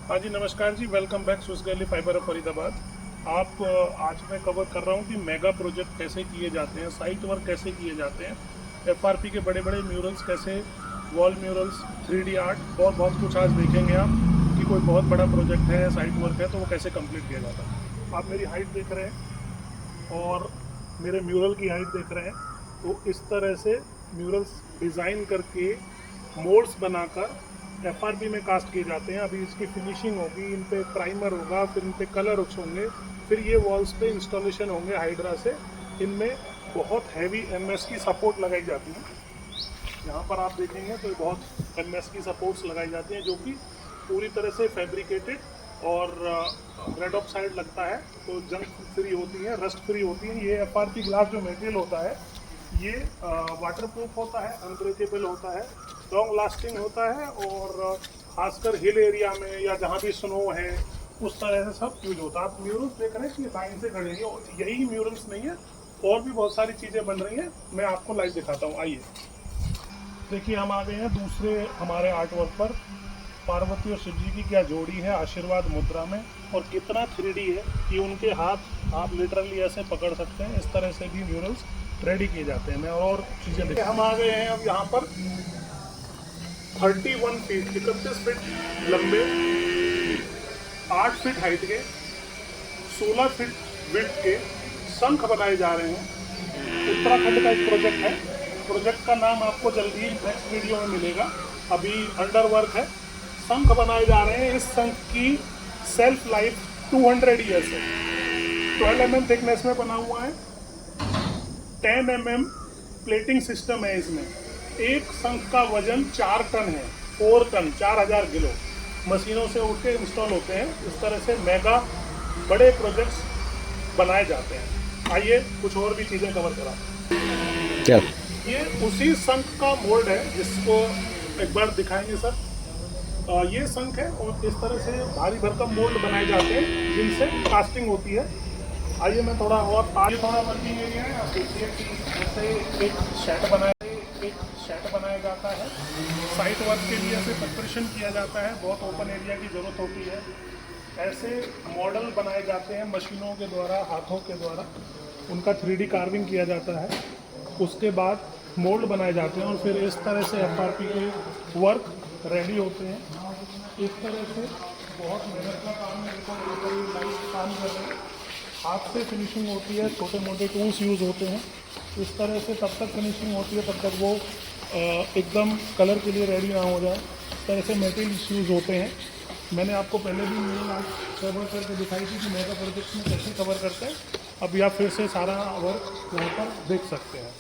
हाँ जी, नमस्कार जी। वेलकम बैक स्विस गैली फाइबर ऑफ फरीदाबाद। आज मैं कवर कर रहा हूँ कि मेगा प्रोजेक्ट कैसे किए जाते हैं, साइट वर्क कैसे किए जाते हैं, एफआरपी के बड़े बड़े म्यूरल्स कैसे, वॉल म्यूरल्स, 3D आर्ट, बहुत बहुत कुछ आज देखेंगे आप कि कोई बहुत बड़ा प्रोजेक्ट है, साइट वर्क है तो वो कैसे कंप्लीट किया जाता है। आप मेरी हाइट देख रहे हैं और मेरे म्यूरल की हाइट देख रहे हैं, तो इस तरह से म्यूरल्स डिज़ाइन करके मोल्ड्स बनाकर एफआरपी में कास्ट किए जाते हैं। अभी इसकी फिनिशिंग होगी, इन पे प्राइमर होगा, फिर इन पे कलर्स होंगे, फिर ये वॉल्स पे इंस्टॉलेशन होंगे हाइड्रा से। इनमें बहुत हैवी एमएस की सपोर्ट लगाई जाती है। यहाँ पर आप देखेंगे तो बहुत एमएस की सपोर्ट्स लगाई जाती हैं जो कि पूरी तरह से फैब्रिकेटेड और रेड ऑक्साइड लगता है, तो जंग फ्री होती है, रस्ट फ्री होती है। ये एफआरपी ग्लास जो मटेरियल होता है ये वाटरप्रूफ होता है, अनब्रेकेबल होता है, लॉन्ग लास्टिंग होता है और खासकर हिल एरिया में या जहाँ भी स्नो है उस तरह से सब यूज होता है। आप म्यूरल्स देख रहे हैं कि लाइन से खड़े हैं, और यही म्यूरल्स नहीं है, और भी बहुत सारी चीज़ें बन रही हैं। मैं आपको लाइव दिखाता हूँ, आइए। देखिए, हम आ गए हैं दूसरे हमारे आर्ट वर्क पर। पार्वती और शिव जी की क्या जोड़ी है आशीर्वाद मुद्रा में, और कितना 3D है कि उनके हाथ आप लिटरली ऐसे पकड़ सकते हैं। इस तरह से भी म्यूरल्स रेडी किए जाते हैं। मैं और चीज़ें देखिए, हम आ गए हैं अब यहाँ पर 31 फीट 31 फीट लंबे, 8 फीट हाइट के, 16 फीट विड्थ के शंख बनाए जा रहे हैं। उत्तराखंड का एक प्रोजेक्ट है। प्रोजेक्ट का नाम आपको जल्दी ही नेक्स्ट वीडियो में मिलेगा, अभी अंडर वर्क है। शंख बनाए जा रहे हैं। इस शंख की सेल्फ लाइफ 200 ईयर्स है। 12 mm थिकनेस में बना हुआ है। 10 mm प्लेटिंग सिस्टम है इसमें। एक शंख का वजन 4 टन है, 4 टन 4000 किलो मशीनों से उठ के इंस्टॉल होते हैं। इस तरह से मेगा बड़े प्रोजेक्ट्स बनाए जाते हैं। आइए कुछ और भी चीज़ें कवर कराते हैं। ये उसी शंख का मोल्ड है जिसको एक बार दिखाएंगे सर। ये शंख है और इस तरह से भारी भरकम मोल्ड बनाए जाते हैं जिनसे कास्टिंग होती है। आइए मैं थोड़ा और आगे, थोड़ा वर्किंग एरिया है। आप देखिए कि जैसे एक शेड बनाया जाता है। साइट वर्क के लिए ऐसे प्रिपरेशन किया जाता है, बहुत ओपन एरिया की ज़रूरत होती है। ऐसे मॉडल बनाए जाते हैं मशीनों के द्वारा, हाथों के द्वारा, उनका 3D कार्विंग किया जाता है। उसके बाद मोल्ड बनाए जाते हैं और फिर इस तरह से एफआरपी के वर्क रेडी होते हैं। इस तरह से बहुत मेहनत का काम है, काम कर रहे हैं। हाथ से फिनिशिंग होती है, छोटे मोटे टूल्स यूज़ होते हैं। इस तरह से तब तक फिनिशिंग होती है तब तक वो एकदम कलर के लिए रेडी ना हो जाए। इस तरह से मटेरियल्स यूज़ होते हैं। मैंने आपको पहले भी मेरी आज कवर करके दिखाई थी कि मेगा प्रोजेक्ट में कैसे कवर करते हैं। अभी आप फिर से सारा वर्क यहाँ पर देख सकते हैं।